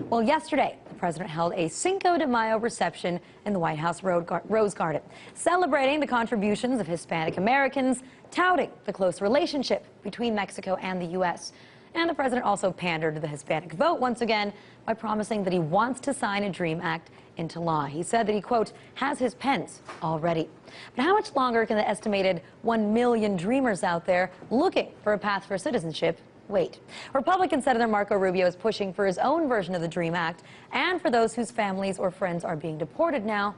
Well, yesterday, the president held a Cinco de Mayo reception in the White House Rose Garden, celebrating the contributions of Hispanic Americans, touting the close relationship between Mexico and the U.S. And the president also pandered to the Hispanic vote once again by promising that he wants to sign a DREAM Act into law. He said that he, quote, has his pens all ready. But how much longer can the estimated 1 million dreamers out there looking for a path for citizenship wait? Republican Senator Marco Rubio is pushing for his own version of the DREAM Act, and for those whose families or friends are being deported now,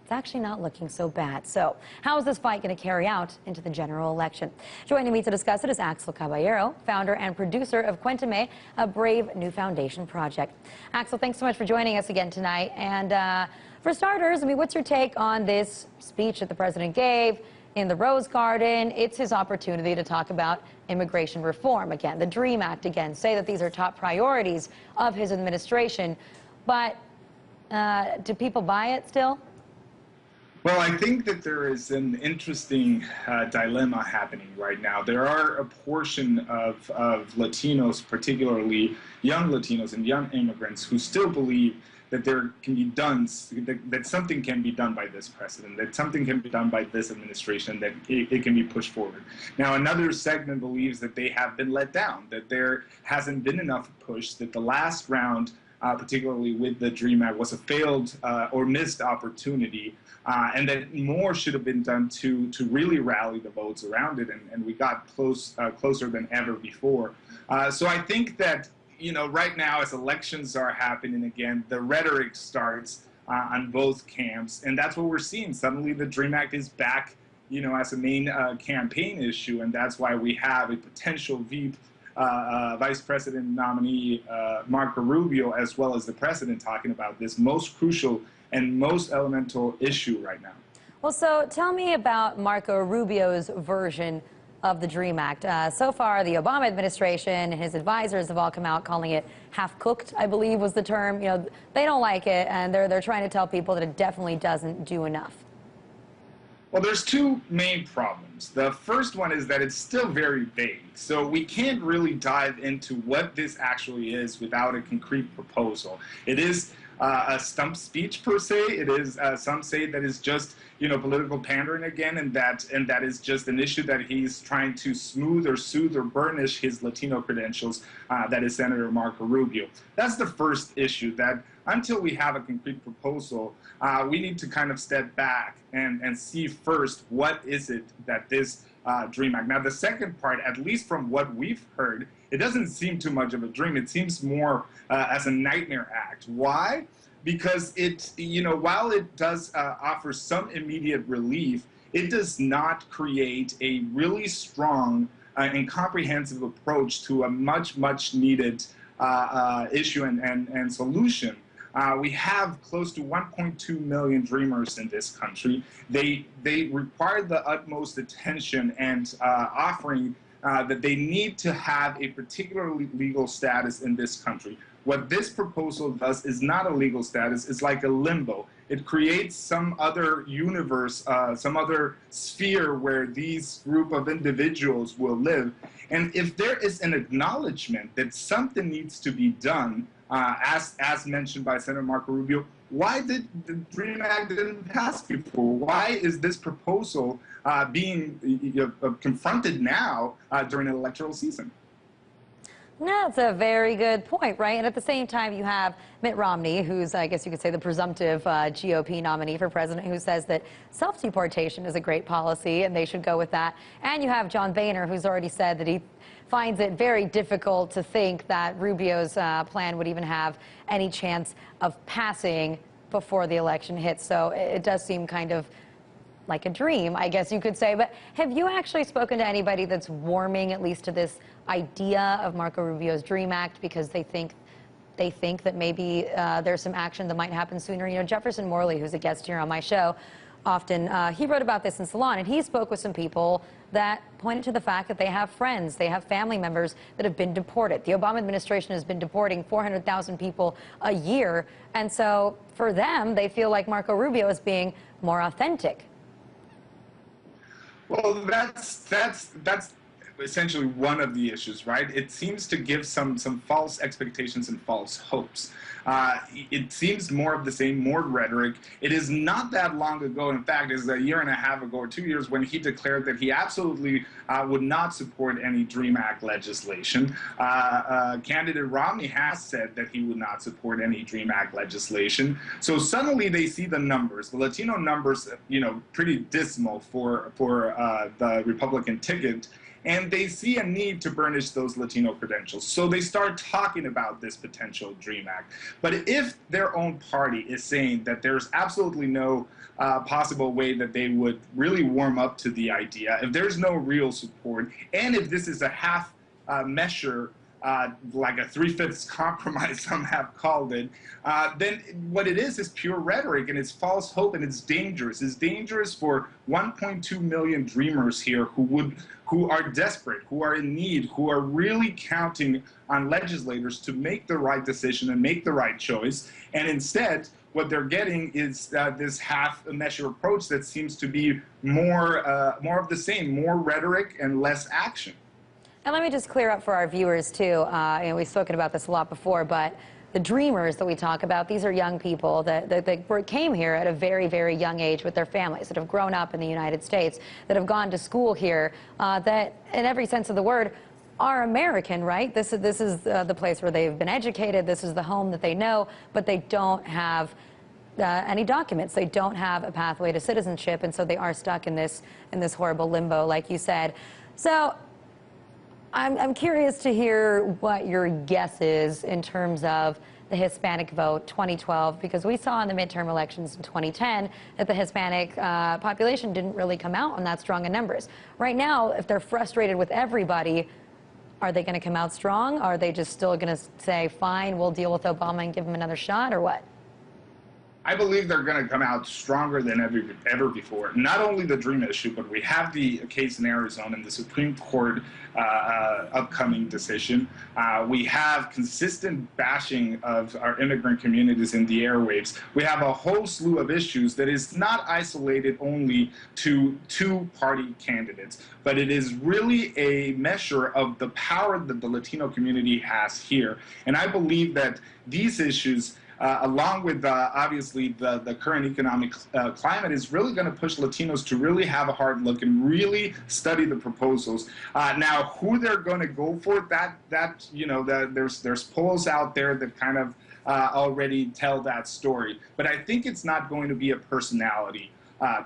it's actually not looking so bad. So how is this fight going to carry out into the general election? Joining me to discuss it is Axel Caballero, founder and producer of Cuentame, a brave new foundation project. Axel, thanks so much for joining us again tonight. And for starters, I mean, what's your take on this speech that the president gave in the Rose Garden? It's his opportunity to talk about immigration reform again, the DREAM Act again, say that these are top priorities of his administration. But do people buy it still? Well, I think that there is an interesting dilemma happening right now. There are a portion of Latinos, particularly young Latinos and young immigrants, who still believe that there can be done, that something can be done by this president, that something can be done by this administration, that it can be pushed forward. Now, another segment believes that they have been let down, that there hasn't been enough push, that the last round, particularly with the DREAM Act, was a failed or missed opportunity, and that more should have been done to really rally the votes around it, and we got closer than ever before. So I think that, you know, right now, as elections are happening again, the rhetoric starts on both camps, and that's what we're seeing. Suddenly, the DREAM Act is back, you know, as a main campaign issue, and that's why we have a potential VP, Vice President nominee Marco Rubio, as well as the president, talking about this most crucial and most elemental issue right now. Well, so tell me about Marco Rubio's version of the DREAM Act. So far, the Obama administration and his advisors have all come out calling it half-cooked, I believe was the term. You know, they don't like it, and they're trying to tell people that it definitely doesn't do enough. Well, there's two main problems. The first one is that it's still very vague, so we can't really dive into what this actually is without a concrete proposal. It is a stump speech per se. It is some say that is just, you know, political pandering again, and that is just an issue that he's trying to smooth or soothe or burnish his Latino credentials. That is Senator Marco Rubio. That's the first issue, that until we have a concrete proposal, we need to kind of step back and see first what is it that this DREAM Act. Now, the second part, at least from what we've heard, it doesn't seem too much of a dream. It seems more as a nightmare act. Why? Because it, you know, while it does offer some immediate relief, it does not create a really strong and comprehensive approach to a much needed issue and solution. We have close to 1.2 million dreamers in this country. They require the utmost attention and offering that they need to have a particular legal status in this country. What this proposal does is not a legal status. It's like a limbo. It creates some other universe, some other sphere where these group of individuals will live. And if there is an acknowledgement that something needs to be done, as mentioned by Senator Marco Rubio, why did the DREAM Act didn't pass before? Why is this proposal being confronted now during an electoral season? No, that's a very good point, right? And at the same time, you have Mitt Romney, who's, I guess you could say, the presumptive GOP nominee for president, who says that self-deportation is a great policy and they should go with that. And you have John Boehner, who's already said that he finds it very difficult to think that Rubio's plan would even have any chance of passing before the election hits. So it does seem kind of like a dream, I guess you could say. But have you actually spoken to anybody that's warming at least to this idea of Marco Rubio's DREAM Act because they think that maybe there's some action that might happen sooner? You know, Jefferson Morley, who's a guest here on my show, often he wrote about this in Salon, and he spoke with some people that pointed to the fact that they have friends, they have family members that have been deported. The Obama administration has been deporting 400,000 people a year, and so for them, they feel like Marco Rubio is being more authentic. Well, that's essentially one of the issues, right? It seems to give some false expectations and false hopes. It seems more of the same, more rhetoric. It is not that long ago, in fact, it's a year and a half ago or 2 years when he declared that he absolutely would not support any DREAM Act legislation. Candidate Romney has said that he would not support any DREAM Act legislation. So suddenly they see the numbers, the Latino numbers, pretty dismal for the Republican ticket. And they see a need to burnish those Latino credentials. So they start talking about this potential DREAM Act. But if their own party is saying that there's absolutely no possible way that they would really warm up to the idea, if there's no real support, and if this is a half measure, like a 3/5 compromise, some have called it, then what it is pure rhetoric, and it's false hope, and it's dangerous. It's dangerous for 1.2 million dreamers here who are desperate, who are in need, who are really counting on legislators to make the right decision and make the right choice. And instead, what they're getting is this half-measure approach that seems to be more of the same, more rhetoric and less action. And let me just clear up for our viewers, too. We've spoken about this a lot before, but the dreamers that we talk about, these are young people that came here at a very, very young age with their families, that have grown up in the United States, that have gone to school here, that, in every sense of the word, are American, right? This is the place where they've been educated. This is the home that they know, but they don't have any documents. They don't have a pathway to citizenship, and so they are stuck in this horrible limbo, like you said. So I'm curious to hear what your guess is in terms of the Hispanic vote 2012, because we saw in the midterm elections in 2010 that the Hispanic population didn't really come out on that strong in numbers. Right now, if they're frustrated with everybody, are they going to come out strong? Are they just still going to say, fine, we'll deal with Obama and give him another shot, or what? I believe they're going to come out stronger than ever before. Not only the DREAM issue, but we have the case in Arizona in the Supreme Court upcoming decision. We have consistent bashing of our immigrant communities in the airwaves. We have a whole slew of issues that is not isolated only to two-party candidates, but it is really a measure of the power that the Latino community has here. And I believe that these issues, along with obviously the current economic climate, is really going to push Latinos to really have a hard look and really study the proposals. Now, who they're going to go for, there's polls out there that kind of already tell that story. But I think it's not going to be a personality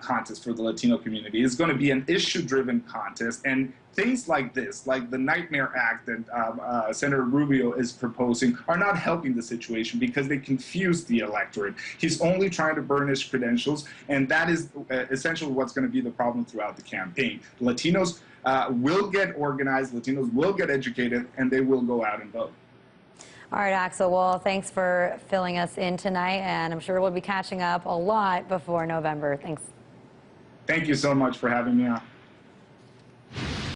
contest for the Latino community. It's going to be an issue-driven contest, and things like this, like the Nightmare Act that Senator Rubio is proposing, are not helping the situation because they confuse the electorate. He's only trying to burnish credentials, and that is essentially what's going to be the problem throughout the campaign. Latinos will get organized, Latinos will get educated, and they will go out and vote. All right, Axel, well, thanks for filling us in tonight, and I'm sure we'll be catching up a lot before November. Thanks. Thank you so much for having me on.